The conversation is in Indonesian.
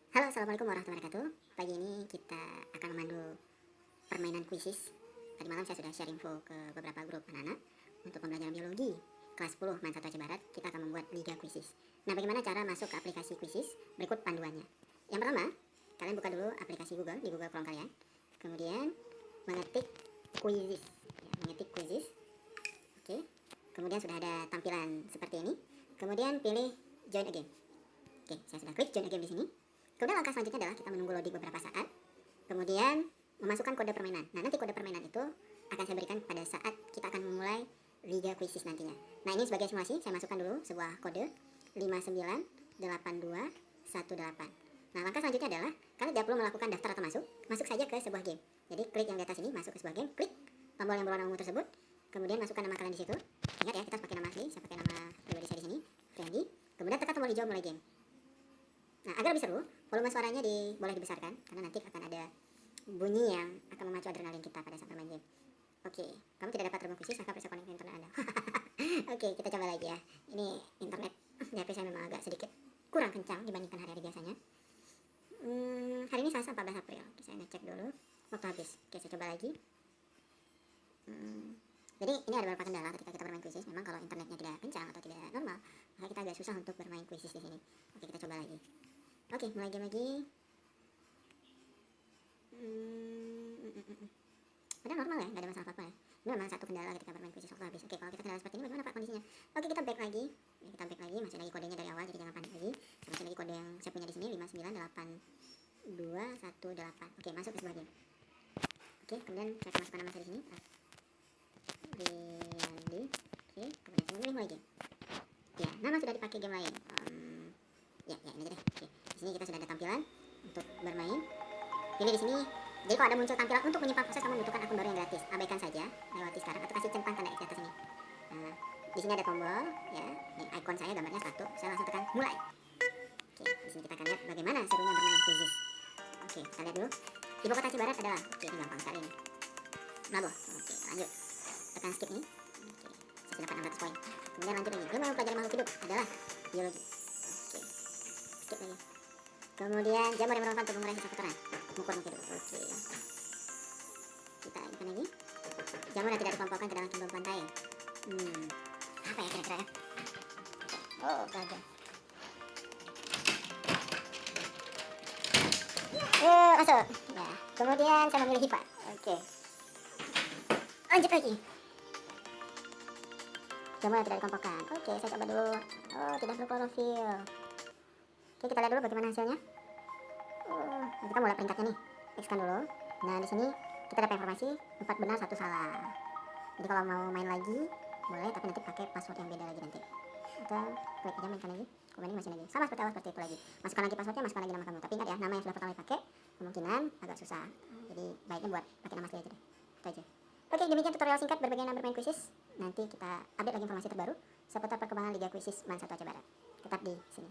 Halo, assalamualaikum warahmatullahi wabarakatuh. Pagi ini kita akan memandu permainan kuisis. Tadi malam saya sudah share info ke beberapa grup anak-anak untuk pembelajaran biologi kelas 10 Main 1 Aceh Barat. Kita akan membuat liga kuisis. Nah, bagaimana cara masuk ke aplikasi kuisis? Berikut panduannya. Yang pertama, kalian buka dulu aplikasi Google di Google Chrome kalian. Kemudian mengetik kuisis, mengetik kuisis. Oke. Kemudian sudah ada tampilan seperti ini. Kemudian pilih join a game. Oke, saya sudah klik join a game di sini. Kemudian langkah selanjutnya adalah kita menunggu loading beberapa saat. Kemudian memasukkan kode permainan. Nah, nanti kode permainan itu akan saya berikan pada saat kita akan memulai liga kuisis nantinya. Nah, ini sebagai simulasi saya masukkan dulu sebuah kode 598218. Nah, langkah selanjutnya adalah kalian tidak perlu melakukan daftar atau masuk saja ke sebuah game. Jadi klik yang di atas ini, masuk ke sebuah game, klik tombol yang berwarna ungu tersebut, kemudian masukkan nama kalian di situ. Ingat ya, kita pakai nama asli, saya pakai nama pribadi saya di sini, Friendly. Kemudian tekan tombol hijau mulai game. Nah, agar lebih seru, volume suaranya boleh dibesarkan karena nanti akan ada bunyi yang akan memacu adrenalin kita pada saat bermain game. Oke, kamu tidak dapat remote kuisis, maka periksa koneksi internet Anda. Oke, kita coba lagi ya. Ini internet di HP saya memang agak sedikit kurang kencang dibandingkan hari-hari biasanya. Hari ini Selasa 14 April. Oke, saya ngecek dulu waktu habis. Oke, saya coba lagi. Jadi ini ada beberapa kendala ketika kita bermain kuisis. Memang kalau internetnya tidak kencang atau tidak normal, maka kita agak susah untuk bermain kuisis di sini. Oke, kita coba lagi. Oke, mulai game lagi. Padahal normal ya, nggak ada masalah apa-apa ya. Ini memang satu kendala ketika bermain kuisis waktu habis. Oke, kalau kita kendala seperti ini bagaimana Pak kondisinya? Oke, kita back lagi. Ya, kita back lagi, masih lagi kodenya dari awal, jadi jangan panik lagi. Masih lagi kode yang saya punya di sini 598218. Oke, masuk ke sebuah game. Oke, kemudian saya akan masukkan nama saya di sini. Riyandi. Oke, kemudian saya memilih mulai game. Ya, nama sudah dipakai game lain. Ya, ini aja deh. Oke, di sini kita sudah ada tampilan untuk bermain. Pilih di sini. Jadi kalau ada muncul tampilan untuk menyimpan proses, kamu membutuhkan akun baru yang gratis. Abaikan saja, lewati sekarang atau kasih centang tanda X di atas ini. Nah, di sini ada tombol, ya. Ini icon saya, gambarnya sepatu. Saya langsung tekan mulai. Oke, di sini kita akan lihat bagaimana serunya bermain kuisis. Oke, kita lihat dulu. Ibu kota Aceh Barat adalah. Oke, ini gampang sekali ini. Labuh. Oke, lanjut. Tekan skip ini. Oke, saya sudah dapat 600 poin. Kemudian lanjut lagi. Ilmu mempelajari makhluk hidup adalah biologi. Oke, skip lagi. Kemudian jamur yang bermanfaat untuk mengurai sisa kotoran, mengukur makhluk hidup. Oke, kita inikan lagi. Jamur yang tidak dikelompokkan ke dalam kingdom pantai. Apa ya kira-kira ya? Oh, gagal. Masuk. Ya, kemudian saya memilih hifa. Oke, lanjut lagi. Jamur yang tidak dikelompokkan. Oke, saya coba dulu. Oh, tidak perlu klorofil. Oke, kita lihat dulu bagaimana hasilnya. Kita mulai peringkatnya nih. X-kan dulu. Nah, di sini kita dapat informasi 4 benar 1 salah. Jadi kalau mau main lagi boleh, tapi nanti pakai password yang beda lagi nanti. Atau klik aja mainkan lagi. Kemudian masih lagi. Sama seperti awal, seperti itu lagi. Masukkan lagi passwordnya, masukkan lagi nama kamu. Tapi ingat ya, nama yang sudah pertama dipakai kemungkinan agak susah. Jadi baiknya buat pakai nama asli aja deh. Itu aja. Oke, demikian tutorial singkat bagaimana bermain kuisis. Nanti kita update lagi informasi terbaru seputar perkembangan Liga Kuisis Main 1 Aceh Barat. Tetap di sini.